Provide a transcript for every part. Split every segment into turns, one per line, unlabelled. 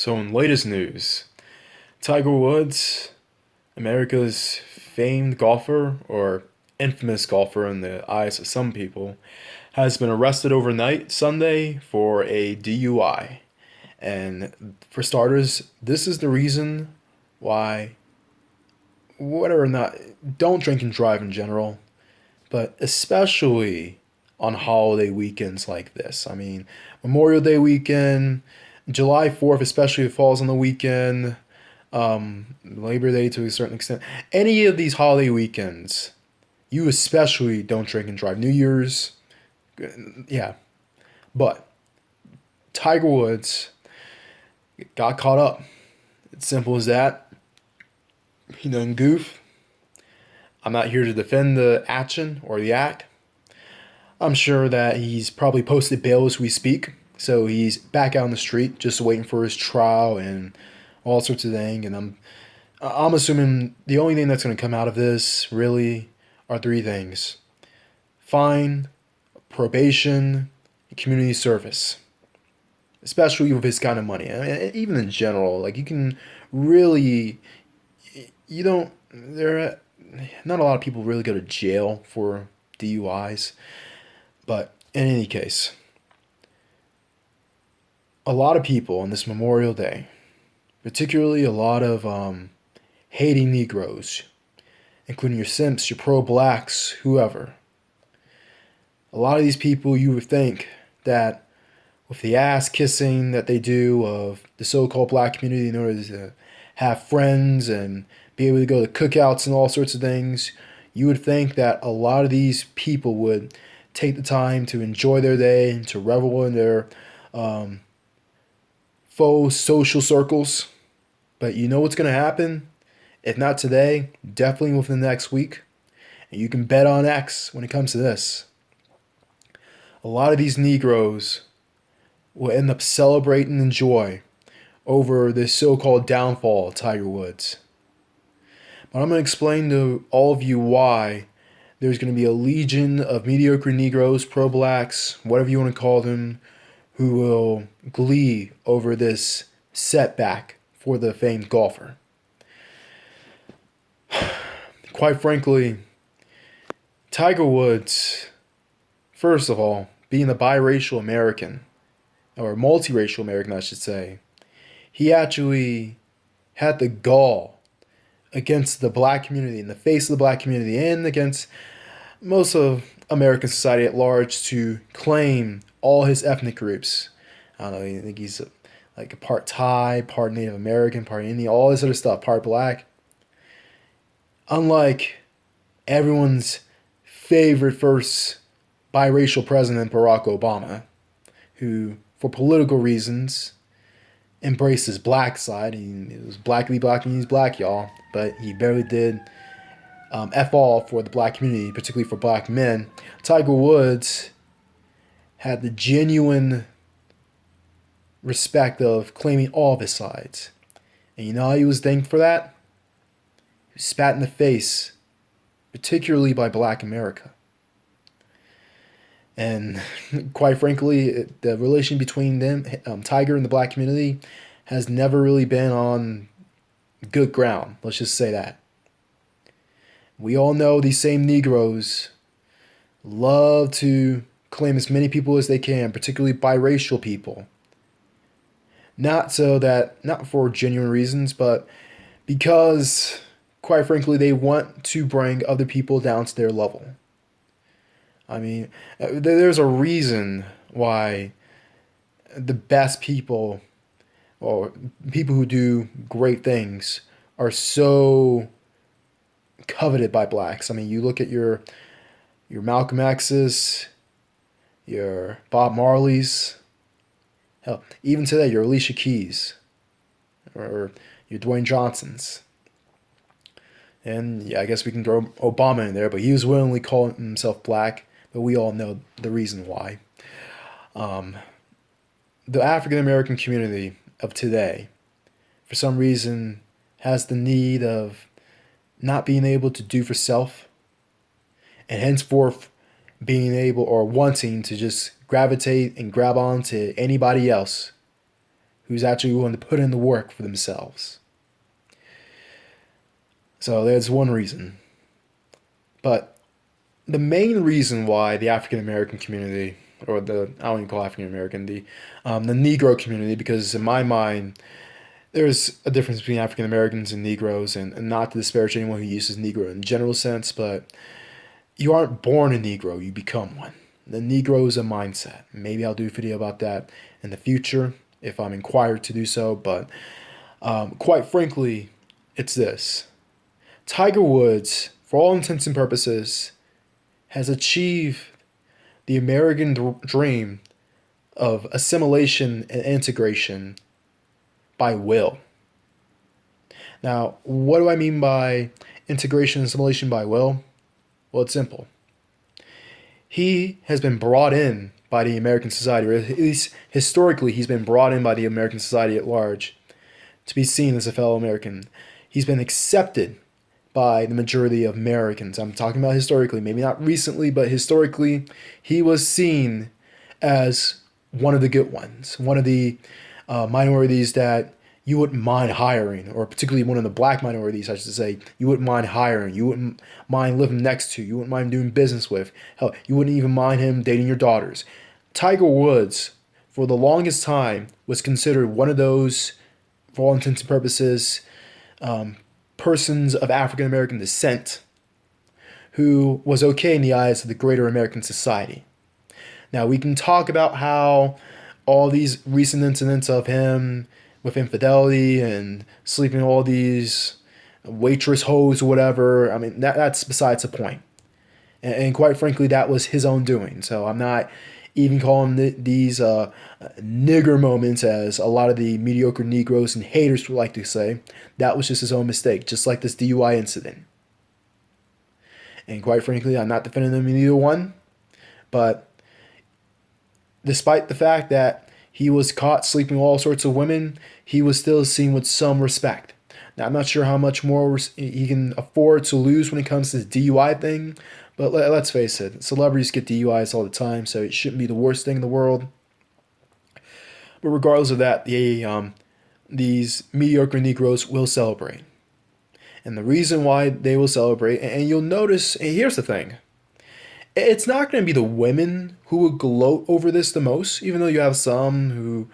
So, in latest news, Tiger Woods, America's famed golfer, or infamous golfer in the eyes of some people, has been arrested overnight Sunday for a DUI. And for starters, this is the reason why, whether or not, don't drink and drive in general, but especially on holiday weekends like this. I mean, Memorial Day weekend, July 4th, especially if it falls on the weekend, Labor Day to a certain extent. Any of these holiday weekends, you especially don't drink and drive. New Year's, yeah. But Tiger Woods got caught up. It's simple as that. He done goof. I'm not here to defend the action or the act. I'm sure that he's probably posted bail as we speak. So he's back out on the street just waiting for his trial and all sorts of things. And I'm assuming the only thing that's going to come out of this really are three things: fine, probation, and community service. Especially with this kind of money. I mean, even in general, like you can really, you don't, there are not a lot of people really go to jail for DUIs. But in any case, a lot of people on this Memorial Day, particularly a lot of hating Negroes, including your simps, your pro-blacks, whoever. A lot of these people, you would think that with the ass kissing that they do of the so-called black community in order to have friends and be able to go to cookouts and all sorts of things, you would think that a lot of these people would take the time to enjoy their day and to revel in their faux social circles. But you know what's going to happen? If not today, definitely within the next week. And you can bet on X when it comes to this. A lot of these Negroes will end up celebrating in joy over this so-called downfall of Tiger Woods. But I'm going to explain to all of you why there's going to be a legion of mediocre Negroes, pro-blacks, whatever you want to call them, who will glee over this setback for the famed golfer. Quite frankly, Tiger Woods, first of all, being a biracial American, or multiracial American, I should say, he actually had the gall against the black community, in the face of the black community, and against most of American society at large to claim all his ethnic groups. I don't know, I think he's like a part Thai, part Native American, part Indian, all this other stuff, part black. Unlike everyone's favorite first biracial president, Barack Obama, who, for political reasons, embraced his black side. He was black to be black and he's black, y'all. But he barely did F all for the black community, particularly for black men. Tiger Woods had the genuine respect of claiming all of his sides. And you know how he was thanked for that? He was spat in the face, particularly by black America. And quite frankly, the relation between them, Tiger and the black community, has never really been on good ground. Let's just say that. We all know these same Negroes love to claim as many people as they can, particularly biracial people. Not for genuine reasons, but because, quite frankly, they want to bring other people down to their level. I mean, there's a reason why the best people, or people who do great things, are so coveted by blacks. I mean, you look at your Malcolm X's, your Bob Marley's, hell, even today, your Alicia Keys, or your Dwayne Johnson's. And yeah, I guess we can throw Obama in there, but he was willingly calling himself black. But we all know the reason why. The African American community of today, for some reason, has the need of not being able to do for self, and henceforth being able or wanting to just gravitate and grab on to anybody else who's actually willing to put in the work for themselves. So that's one reason. But the main reason why the African American community, or I don't even call African American, the Negro community, because in my mind, there's a difference between African Americans and Negroes, and not to disparage anyone who uses Negro in general sense, but you aren't born a Negro, you become one. The Negro is a mindset. Maybe I'll do a video about that in the future if I'm inquired to do so, but quite frankly, it's this. Tiger Woods, for all intents and purposes, has achieved the American dream of assimilation and integration by will. Now, what do I mean by integration and assimilation by will? Well, it's simple. He has been brought in by the American society, or at least historically, he's been brought in by the American society at large to be seen as a fellow American. He's been accepted by the majority of Americans. I'm talking about historically, maybe not recently, but historically, he was seen as one of the good ones, one of the minorities that you wouldn't mind hiring, or particularly one of the black minorities, I should say, you wouldn't mind hiring, you wouldn't mind living next to, you wouldn't mind doing business with. Hell, you wouldn't even mind him dating your daughters. Tiger Woods, for the longest time, was considered one of those, for all intents and purposes, persons of African American descent who was okay in the eyes of the greater American society. Now, we can talk about how all these recent incidents of him with infidelity and sleeping with all these waitress hoes or whatever, I mean, that's besides the point. And quite frankly, that was his own doing. So I'm not even calling these nigger moments, as a lot of the mediocre Negroes and haters would like to say. That was just his own mistake, just like this DUI incident. And quite frankly, I'm not defending him in either one. But despite the fact that he was caught sleeping with all sorts of women, he was still seen with some respect. Now, I'm not sure how much more he can afford to lose when it comes to the DUI thing, but let's face it, celebrities get DUIs all the time, so it shouldn't be the worst thing in the world. But regardless of that, these mediocre Negroes will celebrate. And the reason why they will celebrate, and you'll notice, and here's the thing, it's not going to be the women who will gloat over this the most, even though you have some who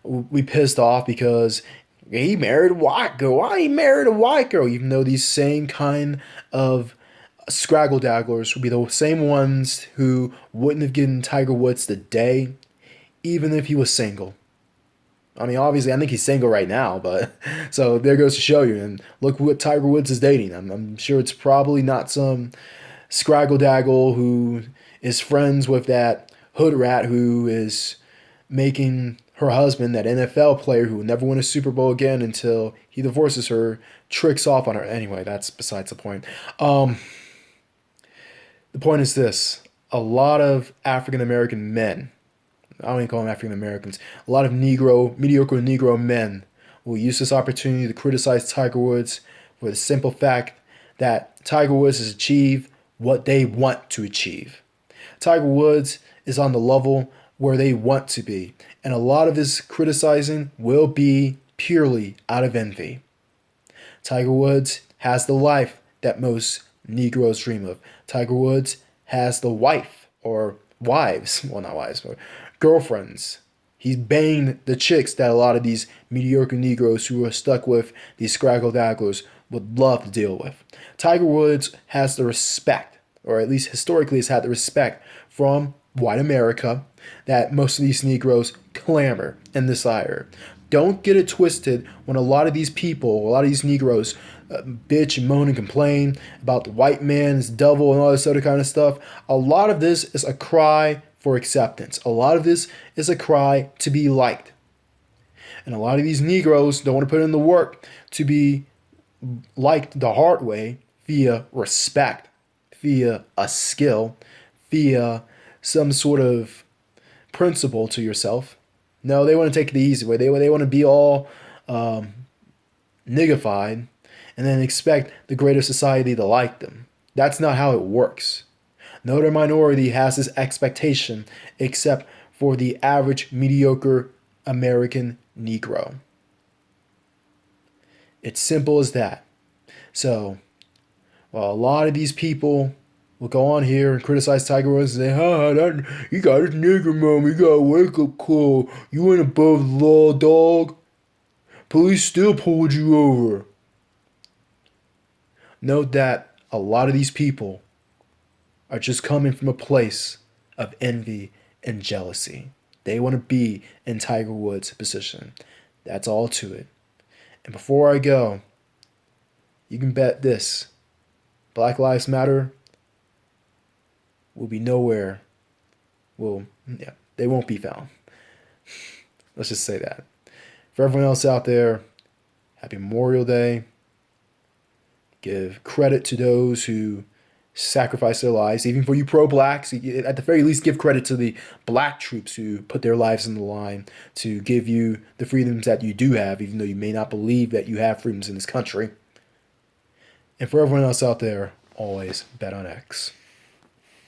will be pissed off because he married a white girl. Why he married a white girl? Even though these same kind of scraggle dagglers will be the same ones who wouldn't have given Tiger Woods the day, even if he was single. I mean, obviously, I think he's single right now, but so there goes to show you. And look what Tiger Woods is dating. I'm sure it's probably not some scraggle daggle who is friends with that hood rat who is making her husband, that NFL player who will never win a Super Bowl again until he divorces her, tricks off on her. Anyway, that's besides the point. The point is this. A lot of African American men, I don't even call them African Americans, a lot of mediocre Negro men will use this opportunity to criticize Tiger Woods for the simple fact that Tiger Woods has achieved what they want to achieve. Tiger Woods is on the level where they want to be, and a lot of his criticizing will be purely out of envy. Tiger Woods has the life that most Negroes dream of. Tiger Woods has the wife, or wives, well, not wives, but girlfriends. He's banged the chicks that a lot of these mediocre Negroes who are stuck with these scraggle dagglers would love to deal with. Tiger Woods has the respect, or at least historically has had the respect from white America that most of these Negroes clamor and desire. Don't get it twisted when a lot of these people, a lot of these Negroes bitch and moan and complain about the white man's devil and all this other kind of stuff. A lot of this is a cry for acceptance. A lot of this is a cry to be liked. And a lot of these Negroes don't want to put in the work to be liked the hard way via respect, via a skill, via some sort of principle to yourself. No, they want to take the easy way. They want to be all niggified and then expect the greater society to like them. That's not how it works. No other minority has this expectation except for the average mediocre American Negro. It's simple as that. So, while a lot of these people will go on here and criticize Tiger Woods and say, you got his nigger mom, you got a wake up call, you went above the law, dog. Police still pulled you over. Note that a lot of these people are just coming from a place of envy and jealousy. They want to be in Tiger Woods' position. That's all to it. And before I go, you can bet this: Black Lives Matter will be nowhere. They won't be found. Let's just say that. For everyone else out there, happy Memorial Day. Give credit to those who sacrifice their lives, even for you pro-blacks. At the very least, give credit to the black troops who put their lives on the line to give you the freedoms that you do have, even though you may not believe that you have freedoms in this country. And for everyone else out there, always bet on X.